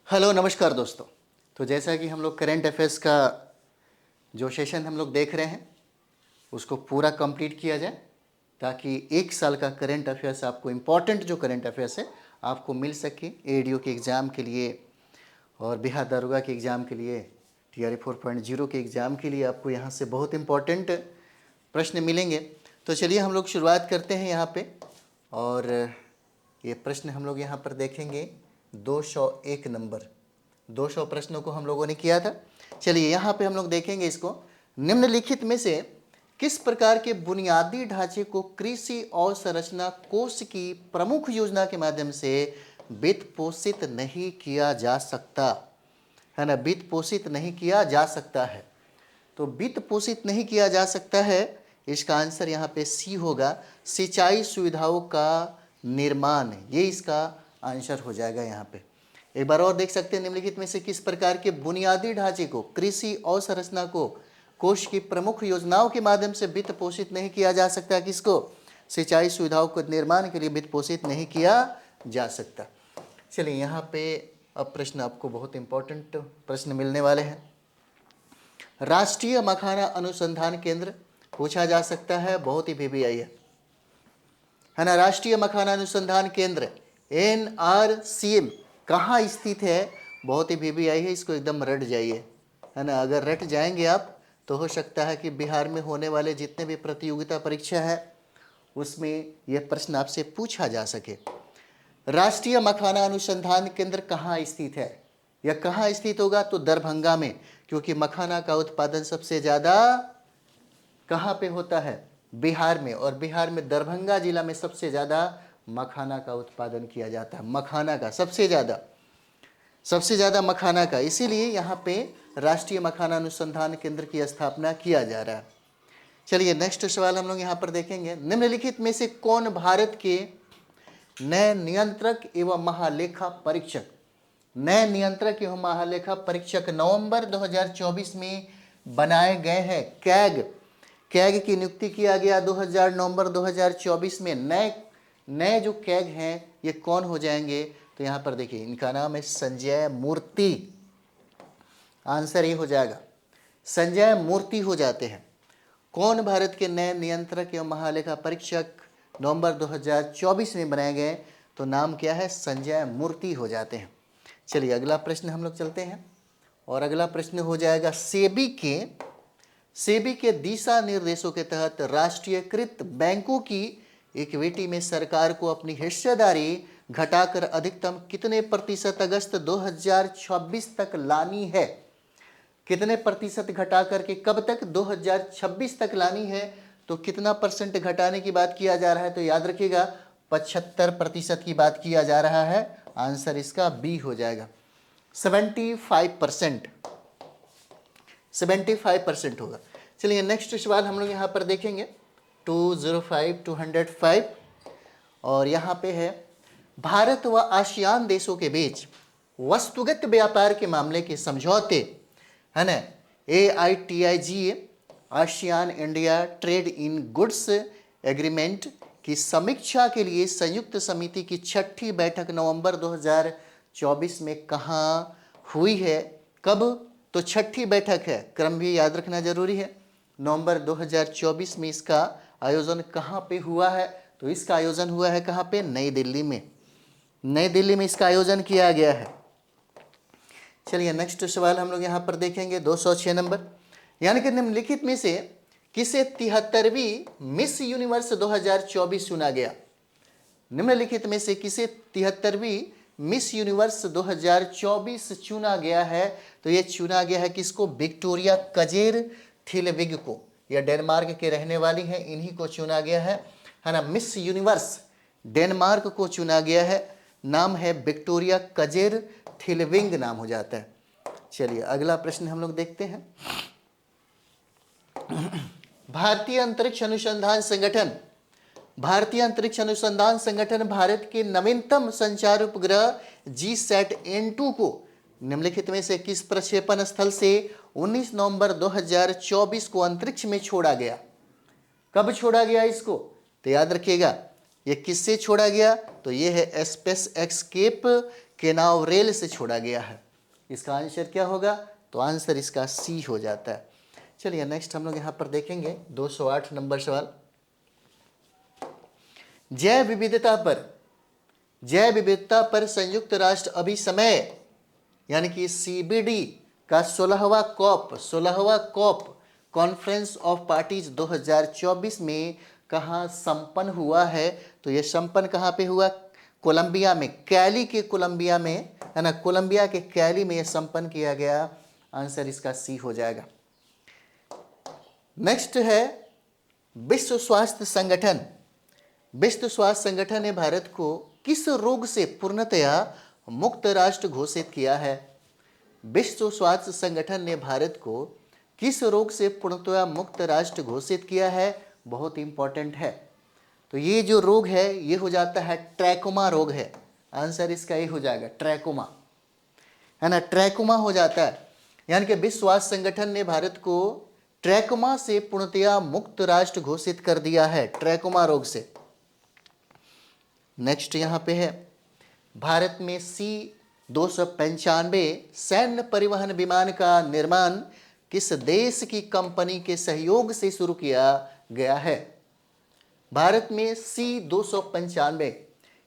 Hello नमस्कार दोस्तों। तो जैसा कि हम लोग करेंट अफेयर्स का जो सेशन हम लोग देख रहे हैं उसको पूरा कंप्लीट किया जाए ताकि एक साल का करेंट अफेयर्स आपको इम्पॉर्टेंट जो करेंट अफेयर्स है आपको मिल सके एडीओ के एग्ज़ाम के लिए और बिहार दारोगा के एग्ज़ाम के लिए, टीआरई 4.0 के एग्ज़ाम के लिए आपको यहाँ से बहुत इम्पॉर्टेंट प्रश्न मिलेंगे। तो चलिए हम लोग शुरुआत करते हैं यहाँ पे। और ये प्रश्न हम लोग यहाँ पर देखेंगे 201 नंबर 200 प्रश्नों को हम लोगों ने किया था। चलिए यहाँ पे हम लोग देखेंगे इसको। निम्नलिखित में से किस प्रकार के बुनियादी ढांचे को कृषि अवसंरचना कोष की प्रमुख योजना के माध्यम से वित्त पोषित नहीं किया जा सकता है ना, वित्त पोषित नहीं किया जा सकता है। तो वित्त पोषित नहीं किया जा सकता है, इसका आंसर यहाँ पे सी होगा, सिंचाई सुविधाओं का निर्माण। ये इसका आंसर हो जाएगा यहाँ पे। एक बार और देख सकते हैं, निम्नलिखित में से किस प्रकार के बुनियादी ढांचे को कृषि अवसंरचना को कोष की प्रमुख योजनाओं के माध्यम से वित्त पोषित नहीं किया जा सकता। किसको? सिंचाई सुविधाओं को निर्माण के लिए वित्त पोषित नहीं किया जा सकता। चलिए यहाँ पे अब प्रश्न आपको बहुत इंपॉर्टेंट प्रश्न मिलने वाले हैं। राष्ट्रीय मखाना अनुसंधान केंद्र पूछा जा सकता है, बहुत ही VVI है ना। राष्ट्रीय मखाना अनुसंधान केंद्र NRCM कहाँ स्थित है? बहुत ही VVI है, इसको एकदम रट जाइए, है ना। अगर रट जाएंगे आप तो हो सकता है कि बिहार में होने वाले जितने भी प्रतियोगिता परीक्षा है उसमें यह प्रश्न आपसे पूछा जा सके। राष्ट्रीय मखाना अनुसंधान केंद्र कहाँ स्थित है? यह कहाँ स्थित होगा? तो दरभंगा में, क्योंकि मखाना का उत्पादन सबसे ज़्यादा कहाँ पे होता है? बिहार में। और बिहार में दरभंगा जिला में सबसे ज़्यादा मखाना का उत्पादन किया जाता है। मखाना का सबसे ज़्यादा मखाना का, इसीलिए यहाँ पे राष्ट्रीय मखाना अनुसंधान केंद्र की स्थापना किया जा रहा है। चलिए नेक्स्ट सवाल हम लोग यहाँ पर देखेंगे। निम्नलिखित में से कौन भारत के नए नियंत्रक एवं महालेखा परीक्षक नवंबर 2024 में बनाए गए हैं? कैग की नियुक्ति किया गया नवंबर 2024 में। नए जो कैग हैं ये कौन हो जाएंगे? तो यहाँ पर देखिए, इनका नाम है संजय मूर्ति। आंसर ये हो जाएगा, संजय मूर्ति हो जाते हैं। कौन भारत के नए नियंत्रक एवं महालेखा परीक्षक नवंबर 2024 में बनाए गए? तो नाम क्या है? संजय मूर्ति हो जाते हैं। चलिए अगला प्रश्न हम लोग चलते हैं, और अगला प्रश्न हो जाएगा सेबी के दिशा निर्देशों के तहत राष्ट्रीयकृत बैंकों की इक्विटी में सरकार को अपनी हिस्सेदारी घटाकर अधिकतम कितने प्रतिशत अगस्त 2026 तक लानी है? कितने प्रतिशत घटा करके कब तक? 2026 तक लानी है। तो कितना परसेंट घटाने की बात किया जा रहा है? तो याद रखिएगा 75% की बात किया जा रहा है। आंसर इसका बी हो जाएगा, 75% होगा। चलिए नेक्स्ट सवाल हम लोग यहाँ पर देखेंगे 205 और यहाँ पे है, भारत व आसियान देशों के बीच वस्तुगत व्यापार के मामले के समझौते, है ना, AITIGA ASEAN India trade in goods agreement की समीक्षा के लिए संयुक्त समिति की 6ठी बैठक नवंबर 2024 में कहाँ हुई है? कब? तो 6ठी बैठक है, क्रम भी याद रखना जरूरी है। नवंबर 2024 में इसका आयोजन कहाँ पे हुआ है? तो इसका आयोजन हुआ है कहाँ पे? नई दिल्ली में। नई दिल्ली में इसका आयोजन किया गया है। चलिए नेक्स्ट सवाल हम लोग यहाँ पर देखेंगे 206 नंबर, यानी कि निम्नलिखित में से किसे 73वीं मिस यूनिवर्स 2024 चुना गया? निम्नलिखित में से किसे 73वीं मिस यूनिवर्स 2024 चुना गया है? तो ये चुना गया है किसको? विक्टोरिया कजेर थिलविग को। यह डेनमार्क के रहने वाली हैं, इन्हीं को चुना गया है ना। मिस यूनिवर्स डेनमार्क को चुना गया है, नाम है विक्टोरिया कजेर थिलविंग नाम हो जाता है। चलिए अगला प्रश्न हम लोग देखते हैं। भारतीय अंतरिक्ष अनुसंधान संगठन भारत के नवीनतम संचार उपग्रह GSAT-N2 को निम्नलिखित में से किस प्रक्षेपण स्थल से 19 नवंबर 2024 को अंतरिक्ष में छोड़ा गया? कब छोड़ा गया इसको? तो याद रखिएगा ये किससे छोड़ा गया? तो ये है स्पेस एक्सकेप केनाव रेल से छोड़ा गया है। इसका आंसर क्या होगा? तो आंसर इसका सी हो जाता है। चलिए नेक्स्ट हम लोग यहाँ पर देखेंगे 208 नंबर सवाल। जैव विविधता पर संयुक्त राष्ट्र अभिसमय यानी कि सीबीडी का 16वां कॉप कॉन्फ्रेंस ऑफ पार्टीज 2024 में कहाँ संपन्न हुआ है? तो ये संपन्न कहाँ पे हुआ? कोलंबिया में, कैली के कोलंबिया में, है ना, कोलंबिया के कैली में ये संपन्न किया गया। आंसर इसका सी हो जाएगा। नेक्स्ट है विश्व स्वास्थ्य संगठन। विश्व स्वास्थ्य संगठन ने भारत को किस रोग से पूर्णतया मुक्त राष्ट्र घोषित किया है? विश्व स्वास्थ्य संगठन ने भारत को किस रोग से पूर्णतया मुक्त राष्ट्र घोषित किया है? बहुत इंपॉर्टेंट है। तो ये जो रोग है ये हो जाता है ट्रैकोमा रोग है। आंसर इसका ये हो जाएगा ट्रैकोमा, है ना, ट्रैकोमा हो जाता है। यानी कि विश्व स्वास्थ्य संगठन ने भारत को ट्रैकोमा से पूर्णतया मुक्त राष्ट्र घोषित कर दिया है, ट्रैकोमा रोग से। नेक्स्ट यहाँ पे है भारत में C-295 सैन्य परिवहन विमान का निर्माण किस देश की कंपनी के सहयोग से शुरू किया गया है? भारत में C-295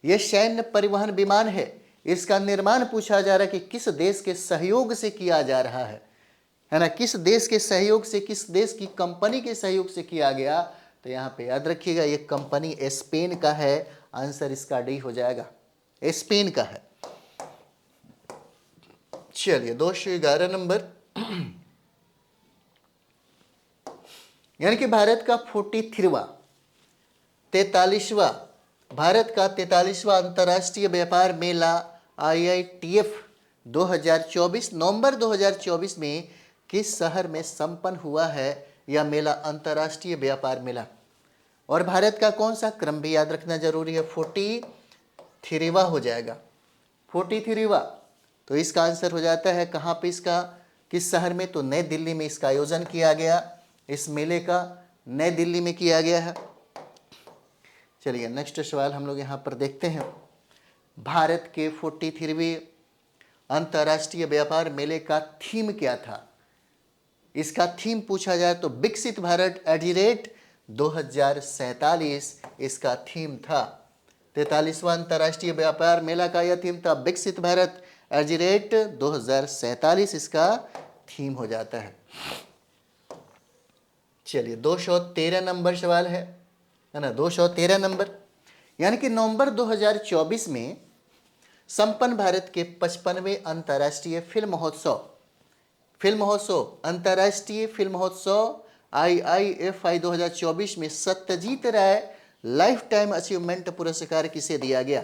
यह सैन्य परिवहन विमान है, इसका निर्माण पूछा जा रहा है कि किस देश के सहयोग से किया जा रहा है ना, किस देश के सहयोग से, किस देश की कंपनी के सहयोग से किया गया? तो यहाँ पे याद रखिएगा ये कंपनी स्पेन का है। आंसर इसका डी हो जाएगा, स्पेन का है। चलिए 211 नंबर यानी कि भारत का 43वां अंतर्राष्ट्रीय व्यापार मेला IITF 2024 नवंबर 2024 में किस शहर में संपन्न हुआ है? यह मेला अंतर्राष्ट्रीय व्यापार मेला। और भारत का कौन सा क्रम भी याद रखना जरूरी है? 43वां हो जाएगा, 43वां। तो इसका आंसर हो जाता है कहाँ पे, इसका किस शहर में? तो नई दिल्ली में इसका आयोजन किया गया। इस मेले का नई दिल्ली में किया गया है। चलिए नेक्स्ट सवाल हम लोग यहाँ पर देखते हैं। भारत के 43वें अंतर्राष्ट्रीय व्यापार मेले का थीम क्या था? इसका थीम पूछा जाए तो विकसित भारत @ 2047 इसका थीम था। 43वां अंतर्राष्ट्रीय व्यापार मेला का यह थीम था विकसित भारत @ 2047 इसका थीम हो जाता है। चलिए 213 नंबर सवाल है ना, 213 नंबर यानी कि नवंबर 2024 में संपन्न भारत के 55वें अंतर्राष्ट्रीय फिल्म महोत्सव अंतर्राष्ट्रीय फिल्म महोत्सव IIFI 2024 में सत्यजीत राय लाइफ टाइम अचीवमेंट पुरस्कार किसे दिया गया?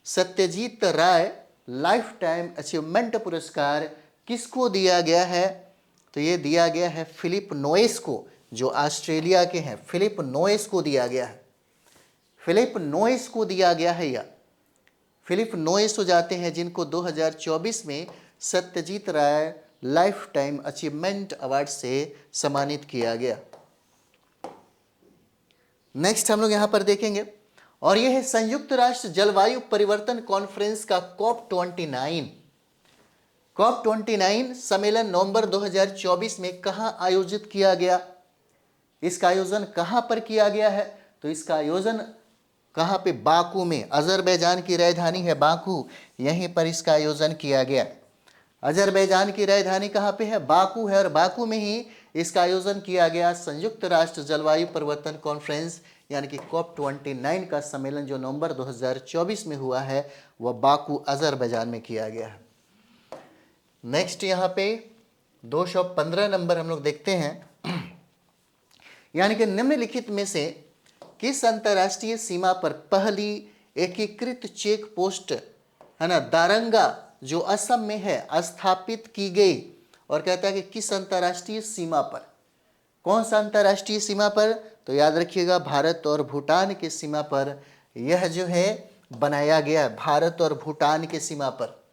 सत्यजीत राय लाइफ टाइम अचीवमेंट पुरस्कार किसको दिया गया है? तो ये दिया गया है फिलिप नोएस को, जो ऑस्ट्रेलिया के हैं। फिलिप नोएस को दिया गया है, फिलिप नोएस को दिया गया है। या फिलिप नोएस हो जाते हैं जिनको 2024 में सत्यजीत राय लाइफ टाइम अचीवमेंट अवार्ड से सम्मानित किया गया। नेक्स्ट हम लोग यहां पर देखेंगे और यह है संयुक्त राष्ट्र जलवायु परिवर्तन कॉन्फ्रेंस का COP29 सम्मेलन नवंबर 2024 में कहां आयोजित किया गया? इसका आयोजन कहां पर किया गया है? तो इसका आयोजन कहां पे? बाकू में। अजरबैजान की राजधानी है बाकू, यहीं पर इसका आयोजन किया गया। अजरबैजान की राजधानी कहाँ पे है? बाकू है, और बाकू में ही इसका आयोजन किया गया संयुक्त राष्ट्र जलवायु परिवर्तन कॉन्फ्रेंस यानी कि COP29 का सम्मेलन जो नवंबर 2024 में हुआ है वह बाकू अजरबैजान में किया गया है। नेक्स्ट यहाँ पे 215 नंबर हम लोग देखते हैं यानी कि निम्नलिखित में से किस अंतर्राष्ट्रीय सीमा पर पहली एकीकृत चेक पोस्ट, है ना, दारंगा जो असम में है स्थापित की गई? और कहता है कि किस अंतर्राष्ट्रीय सीमा पर, कौन सा अंतर्राष्ट्रीय सीमा पर? तो याद रखिएगा भारत और भूटान की सीमा पर यह जो है बनाया गया। भारत और भूटान की सीमा पर,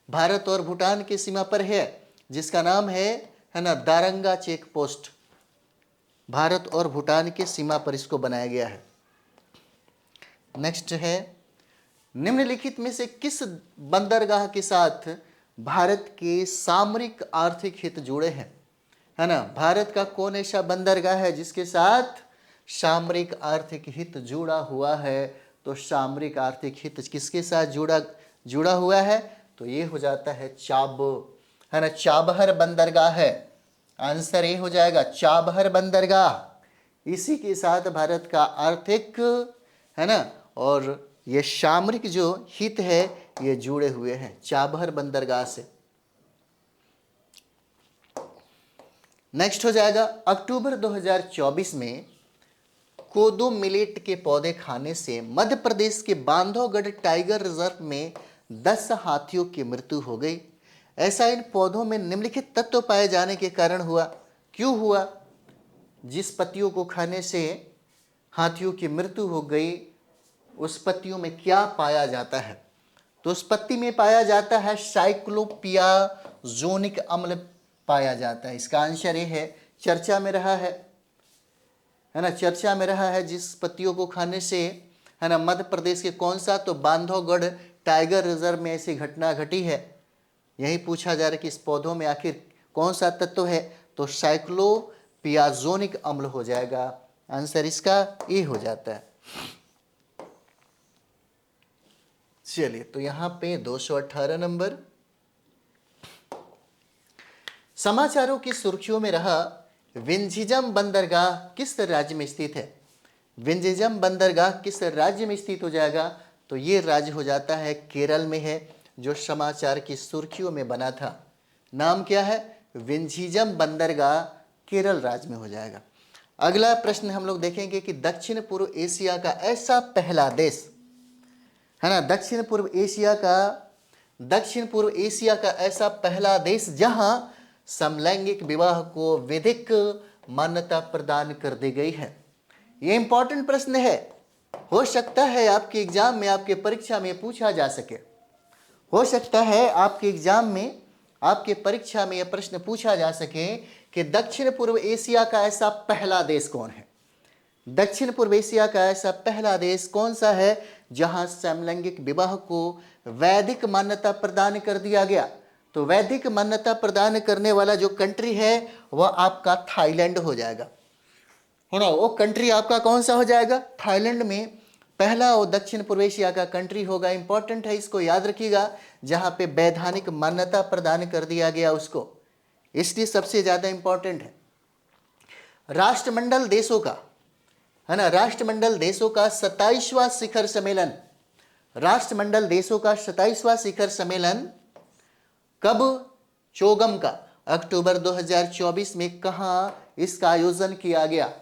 भारत और भूटान की सीमा पर है, जिसका नाम है ना, दारंगा चेक पोस्ट। भारत और भूटान की सीमा पर इसको बनाया गया है। नेक्स्ट है निम्नलिखित में से किस बंदरगाह के साथ भारत के सामरिक आर्थिक हित जुड़े हैं? है ना, भारत का कौन ऐसा बंदरगाह है जिसके साथ सामरिक आर्थिक हित जुड़ा हुआ है? तो सामरिक आर्थिक हित किसके साथ जुड़ा हुआ है? तो ये हो जाता है है ना, चाबहार बंदरगाह है। आंसर ये हो जाएगा चाबहार बंदरगाह। इसी के साथ भारत का आर्थिक, है ना, और ये सामरिक जो हित है ये जुड़े हुए हैं चाबहार बंदरगाह से। नेक्स्ट हो जाएगा, अक्टूबर 2024 में कोदो मिलेट के पौधे खाने से मध्य प्रदेश के बांधवगढ़ टाइगर रिजर्व में 10 हाथियों की मृत्यु हो गई। ऐसा इन पौधों में निम्नलिखित तत्व पाए जाने के कारण हुआ। क्यों हुआ? जिस पत्तियों को खाने से हाथियों की मृत्यु हो गई, उस पत्तियों में क्या पाया जाता है? तो उस पत्ती में पाया जाता है साइक्लोपियाजोनिक अम्ल पाया जाता है। इसका आंसर ये है, चर्चा में रहा है ना, चर्चा में रहा है जिस पत्तियों को खाने से, है ना, मध्य प्रदेश के कौन सा? तो बांधवगढ़ टाइगर रिजर्व में ऐसी घटना घटी है। यही पूछा जा रहा है कि इस पौधों में आखिर कौन सा तत्व है? तो साइक्लोपियाजोनिक अम्ल हो जाएगा। आंसर इसका ए हो जाता है। चलिए, तो यहां पे 218 नंबर। समाचारों की सुर्खियों में रहा विंझिजम बंदरगाह किस राज्य में स्थित है? विंझिजम बंदरगाह किस राज्य में स्थित हो जाएगा? तो ये राज्य हो जाता है केरल में है, जो समाचार की सुर्खियों में बना था। नाम क्या है? विंझिजम बंदरगाह केरल राज्य में हो जाएगा। अगला प्रश्न हम लोग देखेंगे कि दक्षिण पूर्व एशिया का ऐसा पहला देश, है ना, दक्षिण पूर्व एशिया का ऐसा पहला देश जहां समलैंगिक विवाह को वैधिक मान्यता प्रदान कर दी गई है। ये इंपॉर्टेंट प्रश्न है। हो सकता है आपके एग्जाम में, आपके परीक्षा में पूछा जा सके। हो सकता है आपके एग्जाम में, आपके परीक्षा में यह प्रश्न पूछा जा सके कि दक्षिण पूर्व एशिया का ऐसा पहला देश कौन है? दक्षिण पूर्व एशिया का ऐसा पहला देश कौन सा है जहां समलैंगिक विवाह को वैधिक मान्यता प्रदान कर दिया गया? तो वैधिक मान्यता प्रदान करने वाला जो कंट्री है वह आपका थाईलैंड हो जाएगा, है ना। वो कंट्री आपका कौन सा हो जाएगा? थाईलैंड में पहला और दक्षिण पूर्व एशिया का कंट्री होगा। इंपॉर्टेंट है, इसको याद रखिएगा। जहां पे वैधानिक मान्यता प्रदान कर दिया गया उसको, इसलिए सबसे ज्यादा इंपॉर्टेंट है। राष्ट्रमंडल देशों का, है ना, राष्ट्रमंडल देशों का 27वां शिखर सम्मेलन, राष्ट्रमंडल देशों का 27वां शिखर सम्मेलन कब? चोगम का अक्टूबर 2024 में कहां इसका आयोजन किया गया?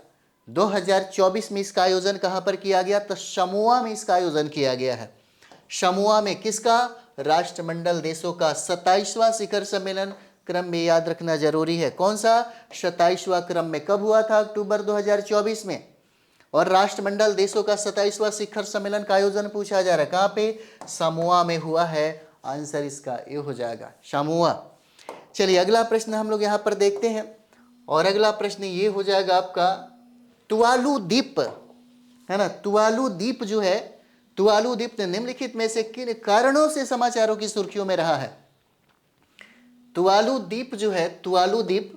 2024 में इसका आयोजन कहां पर किया गया? तो समोआ में इसका आयोजन किया गया है। समोआ में किसका? राष्ट्रमंडल देशों का 27वां शिखर सम्मेलन। क्रम में याद रखना जरूरी है। कौन सा? 27वां क्रम में कब हुआ था? अक्टूबर 2024 में। और राष्ट्रमंडल देशों का 27वां शिखर सम्मेलन का आयोजन पूछा जा रहा है कहां पे? समोआ में हुआ है। आंसर इसका ये हो जाएगा, समोआ। चलिए, अगला प्रश्न हम लोग यहां पर देखते हैं, और अगला प्रश्न ये हो जाएगा आपका तुवालू द्वीप, है ना। तुवालू द्वीप जो है, तुवालू द्वीप निम्नलिखित में से किन कारणों से समाचारों की सुर्खियों में रहा है? तुवालू द्वीप जो है, तुवालू द्वीप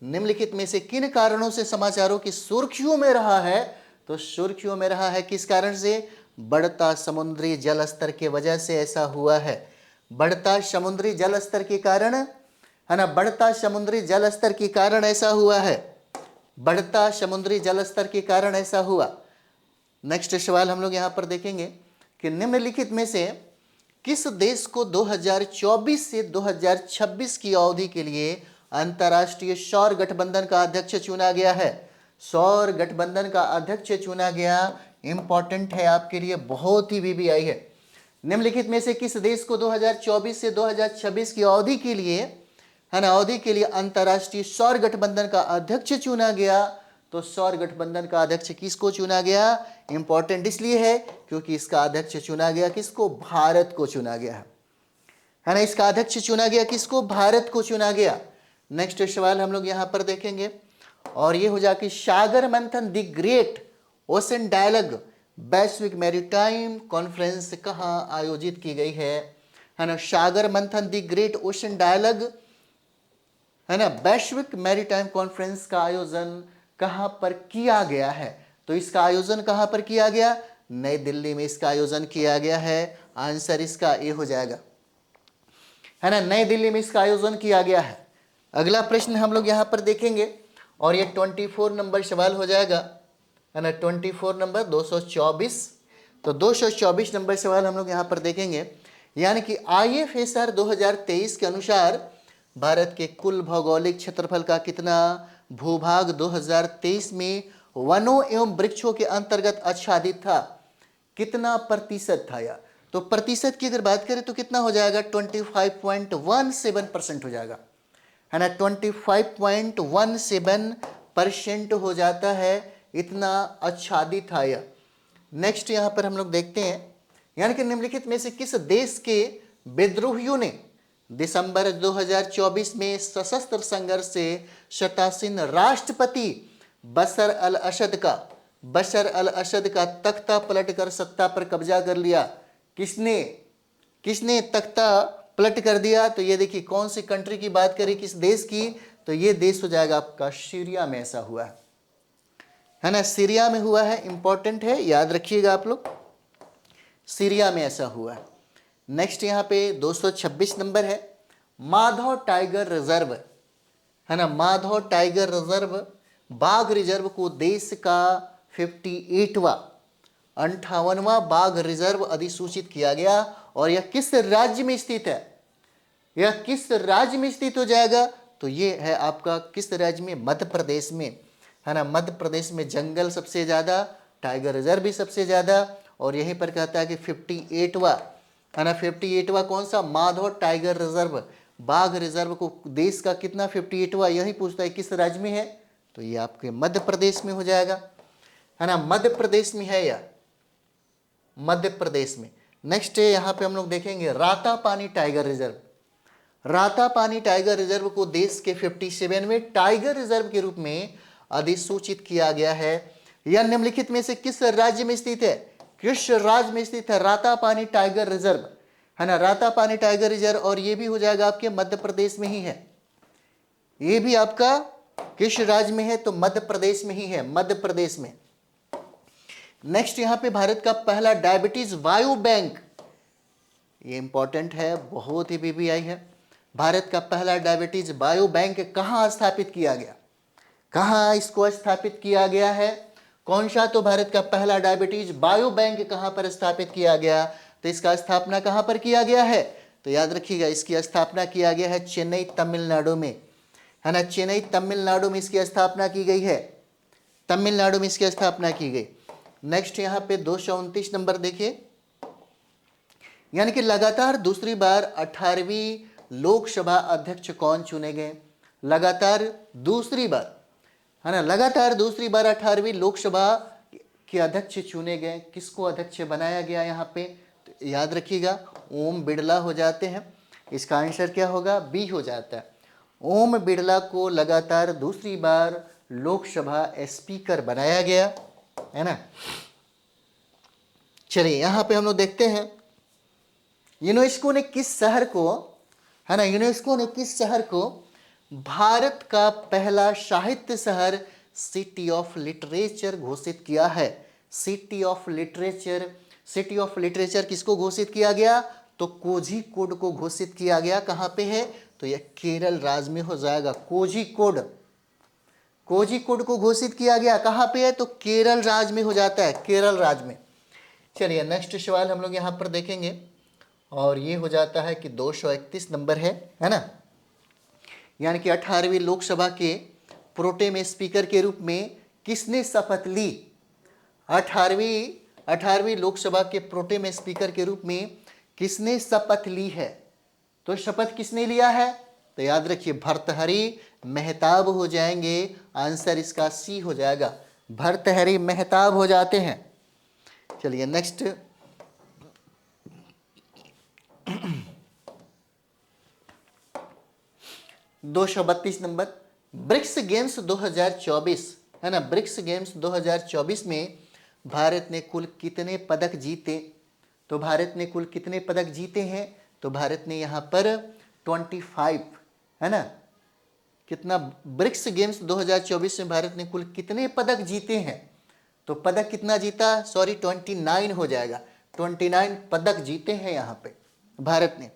निम्नलिखित में से किन कारणों से समाचारों की सुर्खियों में रहा है? तो सुर्खियों में रहा है किस कारण से? बढ़ता समुद्री जल स्तर की वजह से ऐसा हुआ है। बढ़ता समुद्री जल स्तर के कारण, है ना, बढ़ता समुद्री जल स्तर के कारण ऐसा हुआ है। बढ़ता समुद्री जल स्तर के कारण ऐसा हुआ। नेक्स्ट सवाल हम लोग यहां पर देखेंगे कि निम्नलिखित में से किस देश को 2024 से 2026 की अवधि के लिए अंतर्राष्ट्रीय सौर गठबंधन का अध्यक्ष चुना गया है? सौर गठबंधन का अध्यक्ष चुना गया। इंपॉर्टेंट है आपके लिए, बहुत ही वीवीआई है। निम्नलिखित में से किस देश को 2024 से 2026 की अवधि के लिए, है ना, अवधि के लिए अंतर्राष्ट्रीय सौर गठबंधन का अध्यक्ष चुना गया? तो सौर गठबंधन का अध्यक्ष किसको चुना गया? इंपॉर्टेंट इसलिए है क्योंकि इसका अध्यक्ष चुना गया किसको? भारत को चुना गया है ना। इसका अध्यक्ष चुना गया किसको? भारत को चुना गया। नेक्स्ट सवाल हम लोग यहां पर देखेंगे, और ये हो जाए कि सागर मंथन द ग्रेट ओशन डायलॉग वैश्विक मैरीटाइम कॉन्फ्रेंस कहाँ आयोजित की गई है ना? सागर मंथन, दी ग्रेट ओशन डायलॉग, है ना? वैश्विक मैरीटाइम कॉन्फ्रेंस का आयोजन कहाँ पर किया गया है? तो इसका आयोजन कहाँ पर किया गया? नई दिल्ली में इसका आयोजन किया गया है। आंसर इसका ए हो जाएगा, है ना? नई दिल्ली में इसका आयोजन किया गया है। अगला प्रश्न हम लोग यहाँ पर देखेंगे और ये 24 नंबर सवाल हो जाएगा, है ना? 24 नंबर 224। तो 224 नंबर सवाल हम लोग यहाँ पर देखेंगे, यानी कि IFSR 2023 के अनुसार भारत के कुल भौगोलिक क्षेत्रफल का कितना भूभाग 2023 में वनों एवं वृक्षों के अंतर्गत आच्छादित था? कितना प्रतिशत था यार? तो प्रतिशत की अगर बात करें तो कितना हो जाएगा? 25.17% हो जाएगा, है ना? 25.17% हो जाता है, इतना आच्छादित था यह। नेक्स्ट यहाँ पर हम लोग देखते हैं, यानी कि निम्नलिखित में से किस देश के विद्रोहियों ने दिसंबर 2024 में सशस्त्र संघर्ष से शतासीन राष्ट्रपति बशर अल असद का तख्ता पलटकर सत्ता पर कब्जा कर लिया? किसने तख्ता पलट कर दिया? तो ये देखिए, कौन सी कंट्री की बात करें, किस देश की? तो ये देश हो जाएगा आपका सीरिया में ऐसा हुआ है ना? सीरिया में हुआ है, इंपॉर्टेंट है, याद रखिएगा आप लोग, सीरिया में ऐसा हुआ है। नेक्स्ट यहाँ पे 226 नंबर है, माधव टाइगर रिजर्व, है ना? माधव टाइगर रिजर्व, बाघ रिजर्व को देश का 58वां बाघ रिजर्व अधिसूचित किया गया, और यह किस राज्य में स्थित है? यह किस राज्य में स्थित हो जाएगा? तो ये है आपका किस राज्य में? मध्य प्रदेश में, है ना? मध्य प्रदेश में जंगल सबसे ज़्यादा, टाइगर रिजर्व भी सबसे ज़्यादा, और यहीं पर कहता है कि 58वां, है ना? 58वां कौन सा? माधव टाइगर रिजर्व, बाघ रिजर्व को देश का कितना 58वां, यही पूछता है किस राज्य में है? तो ये आपके मध्य प्रदेश में हो जाएगा, है ना? मध्य प्रदेश में है यह, मध्य प्रदेश में। नेक्स्ट है यहाँ पे हम लोग देखेंगे Ratapani tiger reserve. Ratapani tiger reserve को देश के 57वें टाइगर रिजर्व के रूप में अधिसूचित किया गया है। यह निम्नलिखित में से किस राज्य में स्थित है? किस राज्य में स्थित है रातापानी टाइगर रिजर्व, है ना? रातापानी टाइगर रिजर्व, और ये भी हो जाएगा आपके मध्य प्रदेश में ही है। ये भी आपका किस राज्य में है? तो मध्य प्रदेश में ही है, मध्य प्रदेश में। नेक्स्ट यहाँ पे भारत का पहला डायबिटीज बायो बैंक, ये इंपॉर्टेंट है, बहुत ही बीबीआई है। भारत का पहला डायबिटीज बायो बैंक कहाँ स्थापित किया गया? कहाँ इसको स्थापित किया गया है? कौन सा? तो भारत का पहला डायबिटीज बायो बैंक कहाँ पर स्थापित किया गया? तो इसका स्थापना कहाँ पर किया गया है? तो याद रखिएगा, इसकी स्थापना किया गया है चेन्नई तमिलनाडु में, है ना? चेन्नई तमिलनाडु में इसकी स्थापना की गई है, तमिलनाडु में इसकी स्थापना की गई। नेक्स्ट यहाँ पे 229 नंबर देखिए, यानी कि लगातार दूसरी बार 18वीं लोकसभा अध्यक्ष कौन चुने गए? लगातार दूसरी बार, है ना? लगातार दूसरी बार 18वीं लोकसभा के अध्यक्ष चुने गए। किसको अध्यक्ष बनाया गया यहाँ पे? तो याद रखिएगा, ओम बिड़ला हो जाते हैं। इसका आंसर क्या होगा? बी हो जाता है। ओम बिड़ला को लगातार दूसरी बार लोकसभा स्पीकर बनाया गया, है ना? चलिए यहाँ पे हम लोग देखते हैं, यूनेस्को ने किस शहर को, है ना? यूनेस्को ने किस शहर को भारत का पहला साहित्य शहर, सिटी ऑफ लिटरेचर घोषित किया है? City of literature, city of literature किसको घोषित किया गया? तो कोझिकोड को घोषित किया गया। कहाँ पे है? तो यह केरल राज्य में हो जाएगा। कोझिकोड, कोझिकोड को घोषित किया गया कहाँ पे है? तो केरल राज्य में हो जाता है, केरल राज्य में। चलिए नेक्स्ट सवाल हम लोग यहाँ पर देखेंगे, और ये हो जाता है कि 231 नंबर है ना? यानी कि 18वीं लोकसभा के प्रोटेम स्पीकर के रूप में किसने शपथ ली? 18वीं लोकसभा के प्रोटेम स्पीकर के रूप में किसने शपथ ली है? तो शपथ किसने लिया है? तो याद रखिए, भर्तृहरि मेहताब हो जाएंगे। आंसर इसका सी हो जाएगा, भर्तृहरि मेहताब हो जाते हैं। चलिए नेक्स्ट 232 नंबर, ब्रिक्स गेम्स 2024, है ना? ब्रिक्स गेम्स 2024 में भारत ने कुल कितने पदक जीते? तो भारत ने कुल कितने पदक जीते हैं? तो भारत ने यहाँ पर 25, है ना। कितना? ब्रिक्स गेम्स 2024 में भारत ने कुल कितने पदक जीते हैं? तो पदक कितना जीता? सॉरी 29 हो जाएगा। 29 पदक जीते हैं यहाँ पे भारत ने।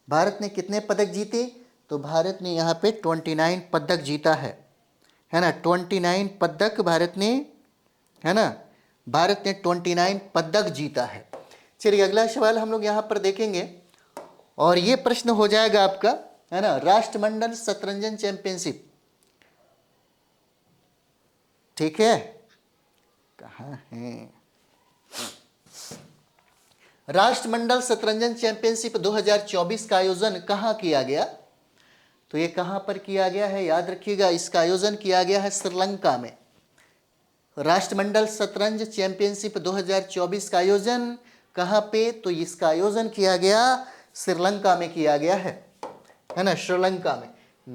भारत ने कितने पदक जीते? तो भारत ने यहाँ पे 29 पदक जीता है ना। 29 पदक भारत ने, है ना, भारत ने 29 पदक जीता है। चलिए अगला सवाल हम लोग यहाँ पर देखेंगे और ये प्रश्न हो जाएगा आपका, है ना, राष्ट्रमंडल शतरंज चैंपियनशिप। ठीक है, कहाँ है? राष्ट्रमंडल शतरंज चैंपियनशिप 2024 का आयोजन कहाँ किया गया? तो ये कहाँ पर किया गया है? याद रखिएगा, इसका आयोजन किया गया है श्रीलंका में। राष्ट्रमंडल शतरंज चैंपियनशिप 2024 का आयोजन कहाँ पे? तो इसका आयोजन किया गया श्रीलंका में किया गया है ना, श्रीलंका में।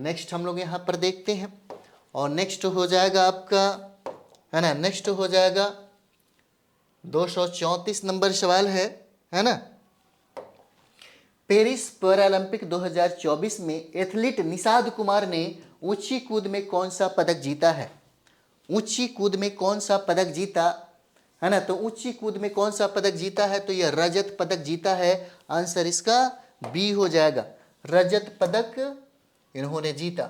नेक्स्ट हम लोग यहाँ पर देखते हैं और नेक्स्ट हो जाएगा आपका, है ना, नेक्स्ट हो जाएगा 234 नंबर सवाल है ना। पेरिस पैरालंपिक 2024 में एथलीट निषाद कुमार ने ऊंची कूद में कौन सा पदक जीता है? ऊंची कूद में कौन सा पदक जीता, है ना। तो ऊंची कूद में कौन सा पदक जीता है? तो यह रजत पदक जीता है। आंसर इसका बी हो जाएगा, रजत पदक इन्होंने जीता।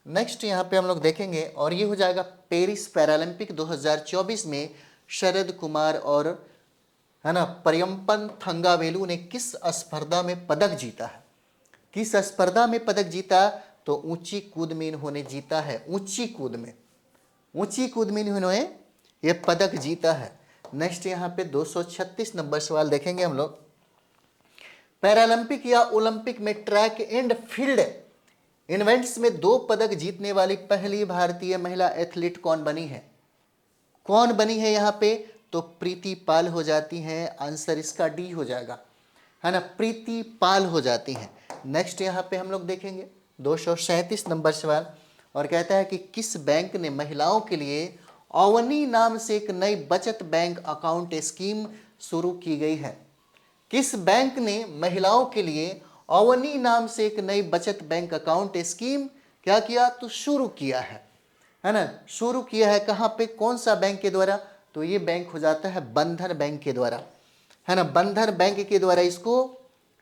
नेक्स्ट यहाँ पे हम लोग देखेंगे और ये हो जाएगा पेरिस पैरालंपिक 2024 में शरद कुमार और, है ना, परियम्पन थंगावेलु ने किस स्पर्धा में पदक जीता है? किस स्पर्धा में पदक जीता? तो ऊंची कूद में इन्होंने जीता है। ऊंची कूद में, ऊंची कूद में इन्होंने ये पदक जीता है। नेक्स्ट यहाँ पे 236 नंबर सवाल देखेंगे हम लोग। पैरालंपिक या ओलंपिक में ट्रैक एंड फील्ड इवेंट्स में 2 पदक जीतने वाली पहली भारतीय महिला एथलीट कौन बनी है? कौन बनी है यहाँ पे? तो प्रीति पाल हो जाती हैं। आंसर इसका डी हो जाएगा, है ना, प्रीति पाल हो जाती हैं। नेक्स्ट यहाँ पे हम लोग देखेंगे 237 नंबर सवाल और कहता है कि किस बैंक ने महिलाओं के लिए अवनी नाम से एक नई बचत बैंक अकाउंट स्कीम शुरू की गई है? किस बैंक ने महिलाओं के लिए अवनी नाम से एक नई बचत बैंक अकाउंट स्कीम क्या किया? तो शुरू किया है ना, शुरू किया है। कहाँ पे? कौन सा बैंक के द्वारा? तो ये बैंक हो जाता है बंधन बैंक के द्वारा, है ना, बंधन बैंक के द्वारा इसको,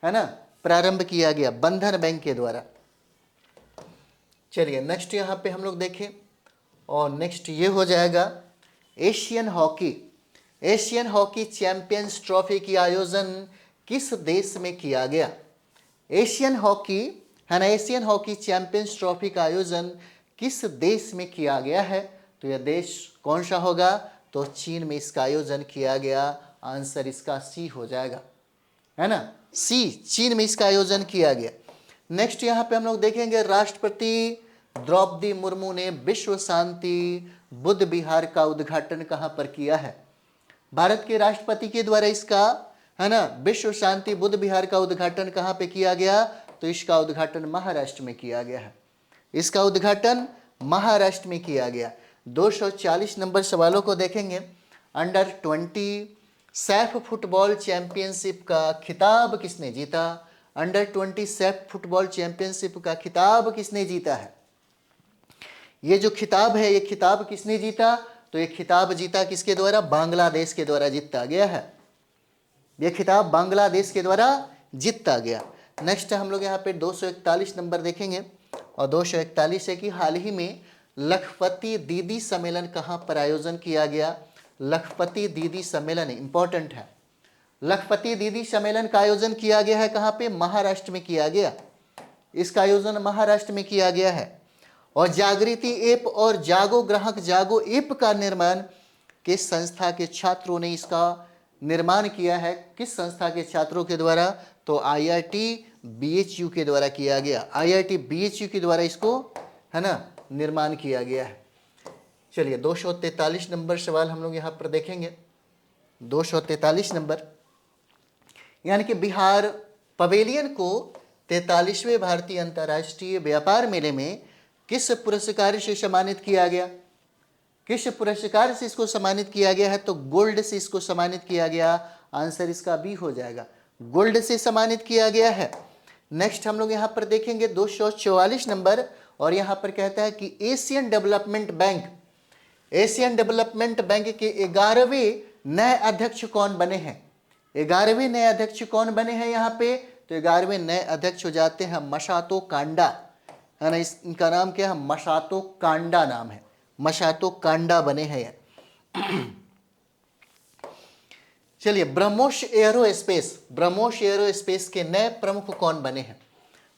है ना, प्रारंभ किया गया, बंधन बैंक के द्वारा। चलिए नेक्स्ट यहाँ पे हम लोग देखें और नेक्स्ट ये हो जाएगा Asian hockey. Asian hockey champions trophy की आयोजन किस देश में किया गया? एशियन हॉकी, है ना, एशियन हॉकी चैंपियंस ट्रॉफी का आयोजन किस देश में किया गया है? तो यह देश कौन सा होगा? तो चीन में इसका आयोजन किया गया। आंसर इसका सी हो जाएगा, है ना, सी, चीन में इसका आयोजन किया गया। नेक्स्ट यहाँ पे हम लोग देखेंगे राष्ट्रपति द्रौपदी मुर्मू ने विश्व शांति बुद्ध विहार का उद्घाटन कहाँ पर किया है? भारत के राष्ट्रपति के द्वारा इसका, है ना, विश्व शांति बुद्ध विहार का उद्घाटन कहाँ पे किया गया? तो इसका उद्घाटन महाराष्ट्र में किया गया है। इसका उद्घाटन महाराष्ट्र में किया गया। 240 नंबर सवालों को देखेंगे। अंडर 20 सैफ फुटबॉल चैंपियनशिप का खिताब किसने जीता? अंडर 20 सैफ फुटबॉल चैंपियनशिप का खिताब किसने जीता है? ये जो खिताब है, ये खिताब किसने जीता? तो ये खिताब जीता किसके द्वारा? बांग्लादेश के द्वारा जीता गया है। ये खिताब बांग्लादेश के द्वारा जीता गया। नेक्स्ट हम लोग यहाँ पे 241 नंबर देखेंगे और 241 है कि हाल ही में लखपति दीदी सम्मेलन कहाँ पर आयोजन किया गया? लखपति दीदी सम्मेलन इंपॉर्टेंट है। लखपति दीदी सम्मेलन का आयोजन किया गया है कहाँ पे? महाराष्ट्र में किया गया। इसका आयोजन महाराष्ट्र में किया गया है। और जागृति ऐप और जागो ग्राहक जागो ऐप का निर्माण किस संस्था के छात्रों ने इसका निर्माण किया है? किस संस्था के छात्रों के द्वारा? तो IIT BHU के द्वारा किया गया। IIT BHU के द्वारा इसको, है ना, निर्माण किया गया है। चलिए 243 नंबर सवाल हम लोग यहाँ पर देखेंगे। 243 नंबर, यानी कि बिहार पवेलियन को 43वें भारतीय अंतर्राष्ट्रीय व्यापार मेले में किस पुरस्कार से सम्मानित किया गया? किस पुरस्कार से इसको सम्मानित किया गया है? तो गोल्ड से इसको सम्मानित किया गया। आंसर इसका बी हो जाएगा, गोल्ड से सम्मानित किया गया है। नेक्स्ट हम लोग यहाँ पर देखेंगे 244 नंबर, और यहाँ पर कहता है कि Asian development bank, Asian development bank के 11वें नए अध्यक्ष कौन बने हैं? 11वें नए अध्यक्ष कौन बने हैं यहाँ पे? तो 11वें नए अध्यक्ष हो जाते हैं मसातो कांडा, है ना। इनका नाम क्या है? मसातो कांडा नाम है, मसातो कांडा बने हैं ये। चलिए, ब्रह्मोस एरोस्पेस, ब्रह्मोस एरोस्पेस के नए प्रमुख कौन बने हैं?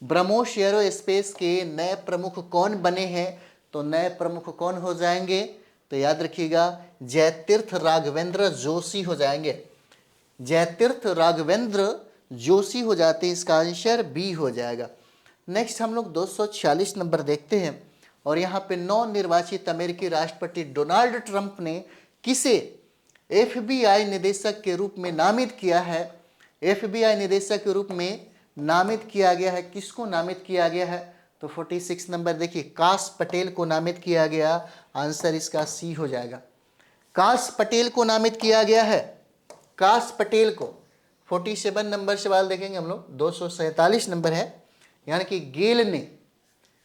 ब्रह्मोस एरोस्पेस के नए प्रमुख कौन बने हैं? तो नए प्रमुख कौन हो जाएंगे? तो याद रखिएगा, जयतीर्थ राघवेंद्र जोशी हो जाएंगे, जयतीर्थ राघवेंद्र जोशी हो जाते हैं। इसका आंसर बी हो जाएगा। नेक्स्ट हम लोग 246 नंबर देखते हैं, और यहाँ पे नवनिर्वाचित अमेरिकी राष्ट्रपति डोनाल्ड ट्रंप ने किसे FBI निदेशक के रूप में नामित किया है? FBI निदेशक के रूप में नामित किया गया है, किसको नामित किया गया है? तो 46 नंबर देखिए, काश पटेल को नामित किया गया। आंसर इसका सी हो जाएगा, काश पटेल को नामित किया गया है, काश पटेल को। 47 नंबर सवाल देखेंगे हम लोग, 247 नंबर है, यानी कि गेल ने,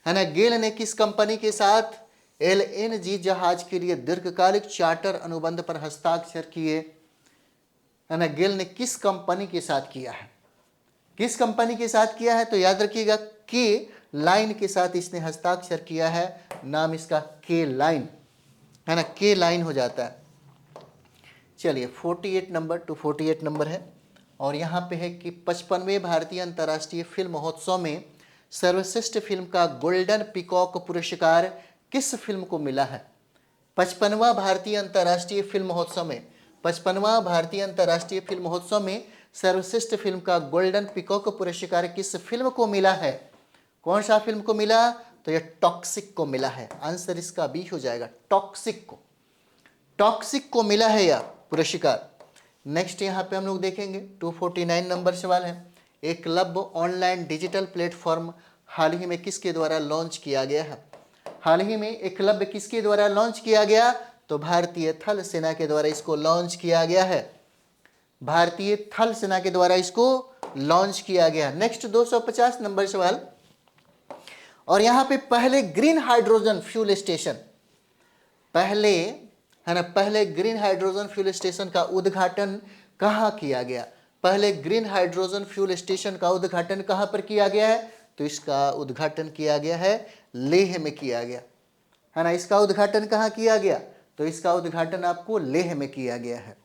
है ना, गेल ने किस कंपनी के साथ LNG जहाज के लिए दीर्घकालिक चार्टर अनुबंध पर हस्ताक्षर किए? है ना, गेल ने किस कंपनी के साथ किया है? किस कंपनी के साथ किया है? तो याद रखिएगा, के लाइन के साथ इसने हस्ताक्षर किया है, नाम इसका के लाइन, है ना, के लाइन हो जाता है। चलिए, 48 नंबर टू 48 नंबर है, और यहाँ पे है कि 55वें भारतीय अंतर्राष्ट्रीय फिल्म महोत्सव में सर्वश्रेष्ठ फिल्म का गोल्डन पीकॉक पुरस्कार किस फिल्म को मिला है? 55वां भारतीय अंतर्राष्ट्रीय फिल्म महोत्सव में, 55वां भारतीय अंतर्राष्ट्रीय फिल्म महोत्सव में सर्वश्रेष्ठ फिल्म का गोल्डन पीकॉक पुरस्कार किस फिल्म को मिला है? कौन सा फिल्म को मिला? तो यह टॉक्सिक को मिला है। आंसर इसका बी हो जाएगा, टॉक्सिक को, टॉक्सिक को मिला है यह पुरस्कार। नेक्स्ट यहाँ पे हम लोग देखेंगे 249 नंबर सवाल है, एकलव्य ऑनलाइन डिजिटल प्लेटफॉर्म हाल ही में किसके द्वारा लॉन्च किया गया है? हाल ही में एकलव्य किसके द्वारा लॉन्च किया गया? तो भारतीय थल सेना के द्वारा इसको लॉन्च किया गया है, भारतीय थल सेना के द्वारा इसको लॉन्च किया गया। नेक्स्ट 250 नंबर सवाल, और यहाँ पे पहले ग्रीन हाइड्रोजन फ्यूल स्टेशन, पहले, है ना, पहले ग्रीन हाइड्रोजन फ्यूल स्टेशन का उद्घाटन कहाँ किया गया? पहले ग्रीन हाइड्रोजन फ्यूल स्टेशन का उद्घाटन कहाँ पर किया गया है? तो इसका उद्घाटन किया गया है लेह में किया गया, है ना। इसका उद्घाटन कहाँ किया गया? तो इसका उद्घाटन आपको लेह में किया गया है।